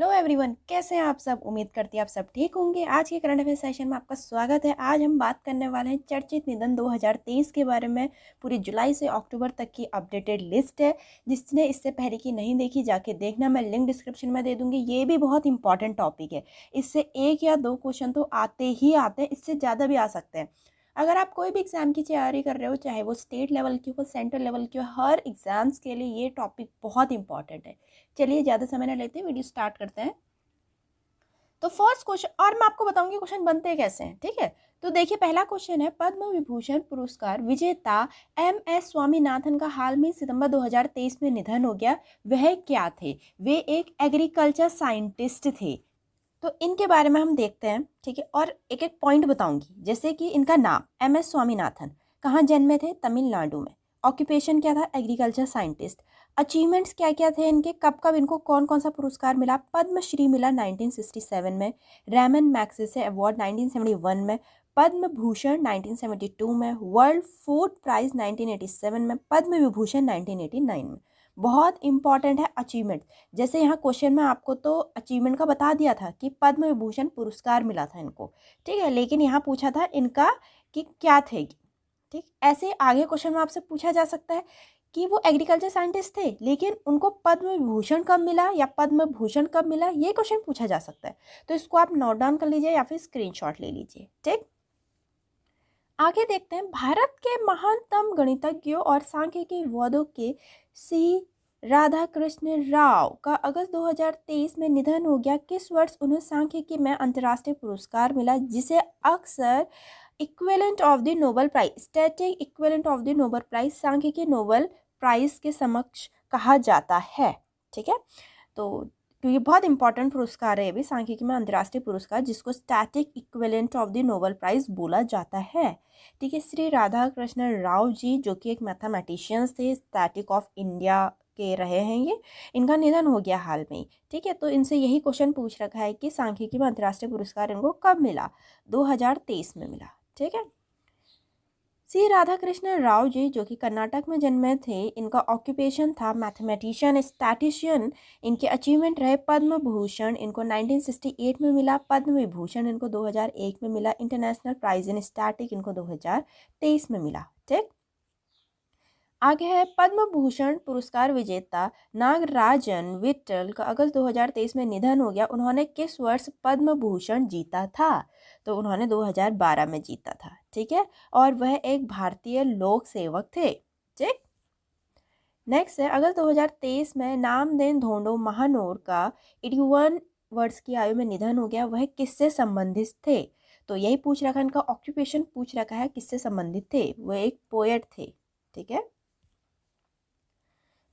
Hello everyone, कैसे हैं आप सब। उम्मीद करती हैं आप सब ठीक होंगे। आज के करंट अफेयर सेशन में आपका स्वागत है। आज हम बात करने वाले हैं चर्चित निधन 2023 के बारे में। पूरी जुलाई से अक्टूबर तक की अपडेटेड लिस्ट है। जिसने इससे पहले की नहीं देखी जाके देखना, मैं लिंक डिस्क्रिप्शन में दे दूंगी। ये भी बहुत इंपॉर्टेंट टॉपिक है। इससे एक या दो क्वेश्चन तो आते ही आते हैं, इससे ज़्यादा भी आ सकते हैं। अगर आप कोई भी एग्ज़ाम की तैयारी कर रहे हो, चाहे वो स्टेट लेवल की हो, सेंट्रल लेवल की हो, हर एग्ज़ाम्स के लिए ये टॉपिक बहुत इंपॉर्टेंट है। चलिए ज़्यादा समय न लेते वीडियो स्टार्ट करते हैं। तो फर्स्ट क्वेश्चन, और मैं आपको बताऊंगी क्वेश्चन बनते कैसे हैं, ठीक है। तो देखिए, पहला क्वेश्चन है, पद्म विभूषण पुरस्कार विजेता MS स्वामीनाथन का हाल में सितंबर 2023 में निधन हो गया। वह क्या थे? वे एक एग्रीकल्चर साइंटिस्ट थे। तो इनके बारे में हम देखते हैं, ठीक है। और एक एक पॉइंट बताऊंगी, जैसे कि इनका नाम MS स्वामीनाथन, कहाँ जन्मे थे? तमिलनाडु में। ऑक्यूपेशन क्या था? Agriculture scientist. अचीवमेंट्स क्या क्या थे इनके? कब कब इनको कौन कौन सा पुरस्कार मिला? पद्मश्री मिला 1967 में, रैमन मैग्सेसे अवार्ड 1971 में, पद्म भूषण 1972 में, वर्ल्ड फूड प्राइज 1987 में, पद्म विभूषण 1989 में। बहुत इंपॉर्टेंट है अचीवमेंट। जैसे यहाँ क्वेश्चन में आपको तो अचीवमेंट का बता दिया था कि पद्म विभूषण पुरस्कार मिला था इनको, ठीक है। लेकिन यहाँ पूछा था इनका कि क्या थे, ठीक। ऐसे आगे क्वेश्चन में आपसे पूछा जा सकता है कि वो एग्रीकल्चर साइंटिस्ट थे, लेकिन उनको पद्म विभूषण कब मिला या पद्म भूषण कब मिला, ये क्वेश्चन पूछा जा सकता है। तो इसको आप नोट डाउन कर लीजिए या फिर स्क्रीनशॉट ले लीजिए, ठीक। आगे देखते हैं, भारत के महानतम गणितज्ञों और सांख्यिकी विद्वानों के सी राधाकृष्ण राव का अगस्त 2023 में निधन हो गया। किस वर्ष उन्हें सांख्यिकी में अंतर्राष्ट्रीय पुरस्कार मिला, जिसे अक्सर equivalent of the Nobel prize, static equivalent of the Nobel prize, सांख्यिकी नोबेल प्राइज के समक्ष कहा जाता है, ठीक है। तो ये बहुत इंपॉर्टेंट पुरस्कार है, ये भी सांख्यिकी में अंतर्राष्ट्रीय पुरस्कार, जिसको static equivalent of the Nobel prize बोला जाता है, ठीक है। श्री राधाकृष्ण राव जी, जो कि एक मैथमेटिशियंस थे, स्टैटिक ऑफ इंडिया के रहे हैं ये। इनका निधन हो गया हाल में, ठीक है। तो इनसे यही क्वेश्चन पूछ रखा है कि सांख्यिकी में अंतर्राष्ट्रीय पुरस्कार इनको कब मिला? 2023 में मिला, ठीक है। सी राधाकृष्ण राव जी, जो कि कर्नाटक में जन्मे थे, इनका ऑक्यूपेशन था मैथमेटिशियन, स्टैटिशियन। इनके अचीवमेंट रहे पद्म भूषण, इनको 1968 में मिला, पद्म विभूषण इनको 2001 में मिला, इंटरनेशनल प्राइज इन स्टैटिक इनको 2023 में मिला, ठीक। आगे है, पद्म भूषण पुरस्कार विजेता नागराजन विट्टल का अगस्त 2023 में निधन हो गया। उन्होंने किस वर्ष पद्म भूषण जीता था? तो उन्होंने 2012 में जीता था, ठीक है। और वह एक भारतीय लोक सेवक थे, ठीक। नेक्स्ट है, अगस्त 2023 में नामदेन धोंडो महानोर का 81 वर्ष की आयु में निधन हो गया। वह किससे संबंधित थे? तो यही पूछ रखा है, इनका ऑक्यूपेशन पूछ रखा है, किससे संबंधित थे? वह एक पोएट थे, ठीक है।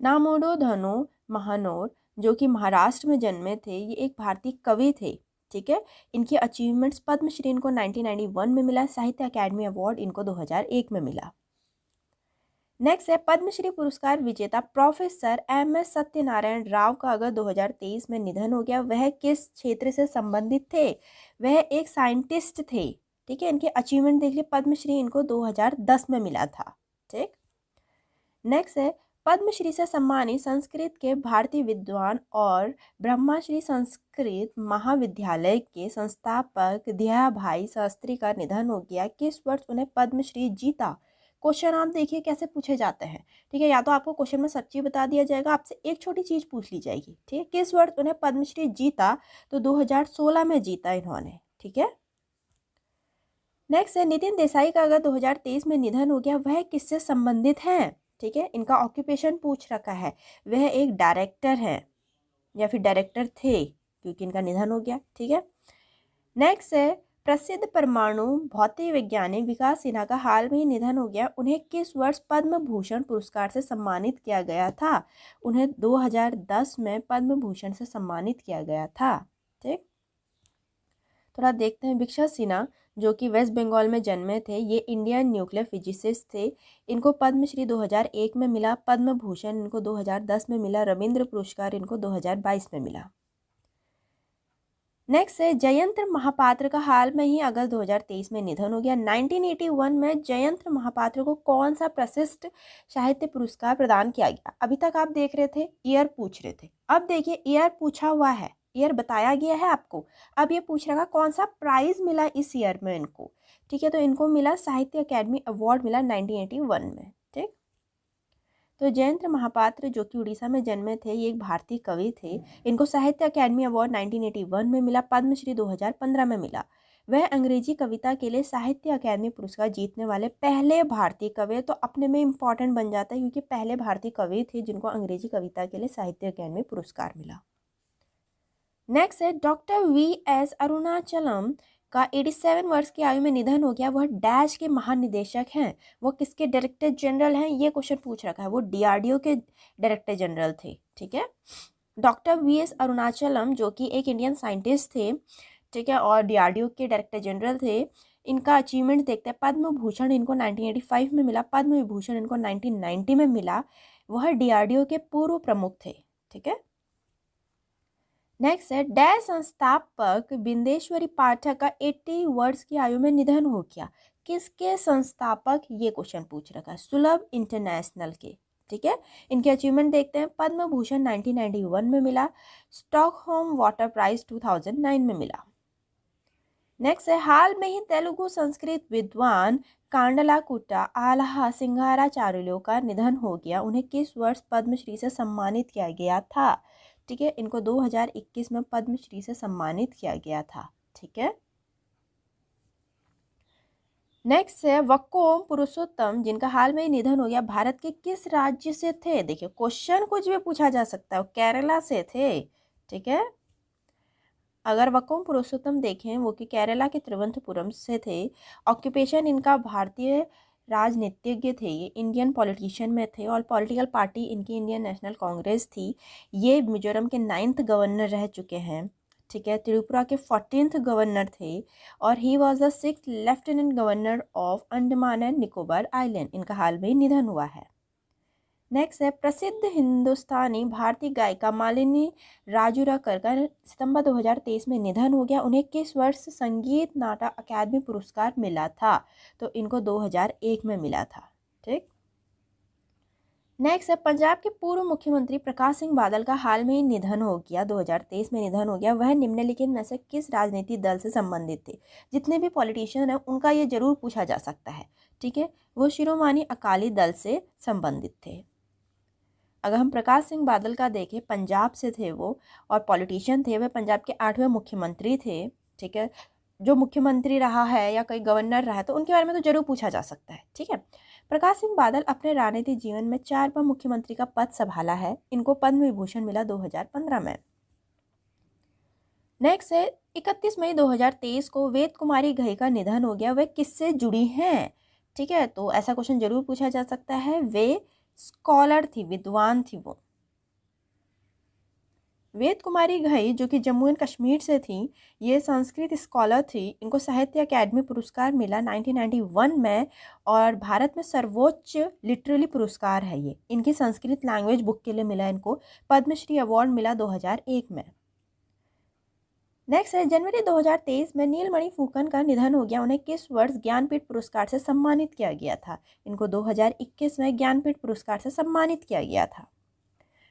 नामोडो धनो महानोर, जो कि महाराष्ट्र में जन्मे थे, ये एक भारतीय कवि थे, ठीक है। इनकी अचीवमेंट्स, पद्मश्री इनको 1991 में मिला, साहित्य अकादमी अवार्ड इनको 2001 में मिला। नेक्स्ट है, पद्मश्री पुरस्कार विजेता प्रोफेसर MS सत्यनारायण राव का अगस्त 2023 में निधन हो गया। वह किस क्षेत्र से संबंधित थे? वह एक साइंटिस्ट थे, ठीक है। इनके अचीवमेंट देख लिए, पद्मश्री इनको 2010 में मिला था, ठीक। नेक्स्ट है, पद्मश्री से सम्मानित संस्कृत के भारतीय विद्वान और ब्रह्मश्री संस्कृत महाविद्यालय के संस्थापक दयाभाई शास्त्री का निधन हो गया। किस वर्ष उन्हें पद्मश्री जीता? क्वेश्चन आप देखिए कैसे पूछे जाते हैं, ठीक है। या तो आपको क्वेश्चन में सच्ची बता दिया जाएगा, आपसे एक छोटी चीज पूछ ली जाएगी, ठीक है। किस वर्ष उन्हें पद्मश्री जीता? तो 2016 में जीता इन्होंने, ठीक है। नेक्स्ट है, नितिन देसाई का अगर 2023 में निधन हो गया, वह किससे संबंधित हैं? ठीक है, इनका ऑक्यूपेशन पूछ रखा है। वह एक डायरेक्टर है या फिर डायरेक्टर थे, क्योंकि इनका निधन हो गया, ठीक है। नेक्स्ट है, प्रसिद्ध परमाणु भौतिक वैज्ञानिक विकास सिन्हा का हाल में ही निधन हो गया। उन्हें किस वर्ष पद्म भूषण पुरस्कार से सम्मानित किया गया था? उन्हें 2010 में पद्म भूषण से सम्मानित किया गया था, ठीक। थोड़ा देखते हैं, विकास सिन्हा, जो कि वेस्ट बंगाल में जन्मे थे, ये इंडियन न्यूक्लियर फिजिसिस्ट थे। इनको पद्मश्री 2001 में मिला, पद्म भूषण इनको 2010 में मिला, रविंद्र पुरस्कार इनको 2022 में मिला। नेक्स्ट है, जयंत महापात्र का हाल में ही अगस्त 2023 में निधन हो गया। 1981 में जयंत महापात्र को कौन सा प्रशिष्ट साहित्य पुरस्कार प्रदान किया गया? अभी तक आप देख रहे थे ईयर पूछ रहे थे, अब देखिए ईयर पूछा हुआ है, ईयर बताया गया है आपको। अब ये पूछ रहा कौन सा प्राइज मिला इस ईयर में इनको, ठीक है। तो इनको मिला साहित्य अकेडमी अवार्ड मिला 1981 में, ठीक। तो जयंत महापात्र जो कि उड़ीसा में जन्मे थे, ये एक भारतीय कवि थे। इनको साहित्य अकेडमी अवार्ड 1981 में मिला, पद्मश्री 2015 में मिला। वह अंग्रेजी कविता के लिए साहित्य अकेडमी पुरस्कार जीतने वाले पहले भारतीय कवि, तो अपने में इम्पॉर्टेंट बन जाता है क्योंकि पहले भारतीय कवि थे जिनको अंग्रेजी कविता के लिए साहित्य अकेडमी पुरस्कार मिला। नेक्स्ट है डॉक्टर वी.एस. अरुणाचलम का 87 वर्ष की आयु में निधन हो गया। वह डैश के महानिदेशक हैं। वो किसके डायरेक्टर जनरल हैं, ये क्वेश्चन पूछ रखा है। वो डीआरडीओ के डायरेक्टर जनरल थे, ठीक है। Doctor VS. अरुणाचलम जो कि एक इंडियन साइंटिस्ट थे, ठीक है, और डीआरडीओ के डायरेक्टर जनरल थे। इनका अचीवमेंट देखते हैं। पद्म भूषण इनको 1985 में मिला, पद्म विभूषण इनको 1990 में मिला। वह डीआरडीओ के पूर्व प्रमुख थे, ठीक है। नेक्स्ट है डैश संस्थापक बिंदेश्वरी पाठक का 80 वर्ष की आयु में निधन हो गया। किसके संस्थापक, ये क्वेश्चन पूछ रखा है। सुलभ इंटरनेशनल के, ठीक है। इनके अचीवमेंट देखते हैं। पद्म भूषण 1991 में मिला, स्टॉकहोम वाटर प्राइज 2009 में मिला। नेक्स्ट है हाल में ही तेलुगु संस्कृत विद्वान कांडलाकुट्टा आल्हा सिंगाराचार्युलु का निधन हो गया। उन्हें किस वर्ष पद्मश्री से सम्मानित किया गया था, ठीक है। इनको 2021 में पद्मश्री से सम्मानित किया गया था, ठीक है। नेक्स्ट है वक्कोम पुरुषोत्तम जिनका हाल में ही निधन हो गया, भारत के किस राज्य से थे। देखिए क्वेश्चन कुछ भी पूछा जा सकता है। केरला से थे, ठीक है। अगर वक्कोम पुरुषोत्तम देखें वो कि केरला के तिरुवनंतपुरम से थे। ऑक्यूपेशन इनका भारतीय राजनीतिज्ञ थे, ये इंडियन पॉलिटिशियन में थे और पॉलिटिकल पार्टी इनकी इंडियन नेशनल कांग्रेस थी। ये मिजोरम के 9th गवर्नर रह चुके हैं, ठीक है। त्रिपुरा के 14th गवर्नर थे और he was the 6th lieutenant governor of Andaman and Nicobar island. इनका हाल में ही निधन हुआ है। नेक्स्ट है प्रसिद्ध हिंदुस्तानी भारतीय गायिका मालिनी राजुराकर का सितंबर 2023 में निधन हो गया। उन्हें किस वर्ष संगीत नाटक अकादमी पुरस्कार मिला था, तो इनको 2001 में मिला था, ठीक। नेक्स्ट है पंजाब के पूर्व मुख्यमंत्री प्रकाश सिंह बादल का हाल में ही निधन हो गया, 2023 में निधन हो गया। वह निम्नलिखित में से किस राजनीतिक दल से संबंधित थे। जितने भी पॉलिटिशियन हैं उनका ये जरूर पूछा जा सकता है, ठीक है। वो शिरोमणि अकाली दल से संबंधित थे। अगर हम प्रकाश सिंह बादल का देखें, पंजाब से थे वो और पॉलिटिशियन थे। वह पंजाब के 8वें मुख्यमंत्री थे, ठीक है। जो मुख्यमंत्री रहा है या कोई गवर्नर रहा है तो उनके बारे में तो जरूर पूछा जा सकता है, ठीक है। प्रकाश सिंह बादल अपने राजनीतिक जीवन में 4 बार मुख्यमंत्री का पद संभाला है। इनको पद्म विभूषण मिला 2015 में। नेक्स्ट है 31 मई 2023 को वेद कुमारी घई का निधन हो गया। वह किससे जुड़ी हैं, ठीक है। तो ऐसा क्वेश्चन जरूर पूछा जा सकता है। वे स्कॉलर थी, विद्वान थी वो। वेद कुमारी घई जो कि जम्मू एंड कश्मीर से थी, ये संस्कृत स्कॉलर थी। इनको साहित्य अकेडमी पुरस्कार मिला 1991 में और भारत में सर्वोच्च लिटरेरी पुरस्कार है ये। इनकी संस्कृत लैंग्वेज बुक के लिए मिला इनको। पद्मश्री अवार्ड मिला 2001 में। नेक्स्ट है जनवरी 2023 में नीलमणि फूकन का निधन हो गया। उन्हें किस वर्ष ज्ञानपीठ पुरस्कार से सम्मानित किया गया था। इनको 2021 में ज्ञानपीठ पुरस्कार से सम्मानित किया गया था।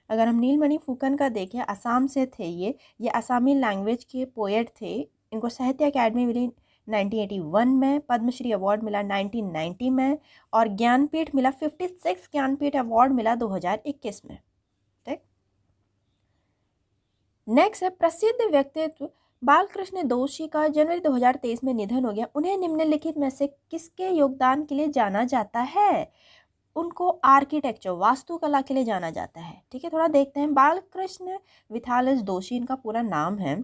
अगर हम नीलमणि फूकन का देखें, असम से थे ये असामी लैंग्वेज के पोएट थे। इनको साहित्य अकेडमी मिली 1981 में, पद्मश्री अवार्ड मिला 1990 में और ज्ञानपीठ मिला 56 ज्ञानपीठ अवार्ड मिला 2021 में, ठीक। नेक्स्ट है प्रसिद्ध व्यक्तित्व बालकृष्ण दोषी का जनवरी 2023 में निधन हो गया। उन्हें निम्नलिखित में से किसके योगदान के लिए जाना जाता है। उनको आर्किटेक्चर, वास्तुकला के लिए जाना जाता है, ठीक है। थोड़ा देखते हैं। बालकृष्ण विठालस दोषी इनका पूरा नाम है।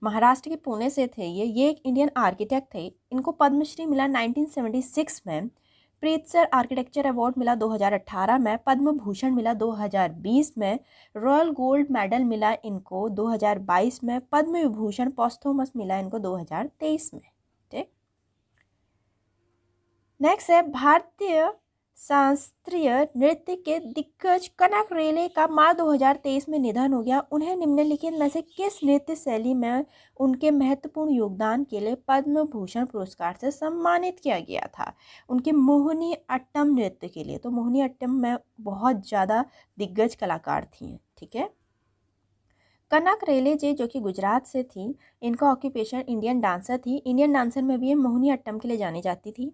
महाराष्ट्र के पुणे से थे ये एक इंडियन आर्किटेक्ट थे। इनको पद्मश्री मिला 1976 में, प्रीतसर आर्किटेक्चर अवार्ड मिला 2018 में, पद्म भूषण मिला 2020 में, रॉयल गोल्ड मेडल मिला इनको 2022 में, पद्म विभूषण पोस्थोमस मिला इनको 2023 में, ठीक। नेक्स्ट है भारतीय शास्त्रीय नृत्य के दिग्गज कनक रेले का मार्च 2023 में निधन हो गया। उन्हें निम्नलिखित में से किस नृत्य शैली में उनके महत्वपूर्ण योगदान के लिए पद्म भूषण पुरस्कार से सम्मानित किया गया था। उनके मोहिनी अट्टम नृत्य के लिए। तो मोहिनी अट्टम में बहुत ज़्यादा दिग्गज कलाकार थी, ठीक है। कनक रेले जो कि गुजरात से थी, इनका ऑक्यूपेशन इंडियन डांसर थी। इंडियन डांसर में भी ये मोहिनी अट्टम के लिए जानी जाती थी।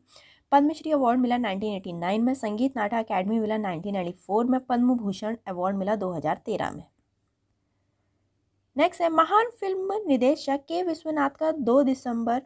पद्मश्री अवार्ड मिला 1989 में, संगीत नाटक अकेडमी मिला 1994 में, पद्म भूषण अवार्ड मिला 2013 में। नेक्स्ट है महान फिल्म निदेशक के विश्वनाथ का 2 दिसंबर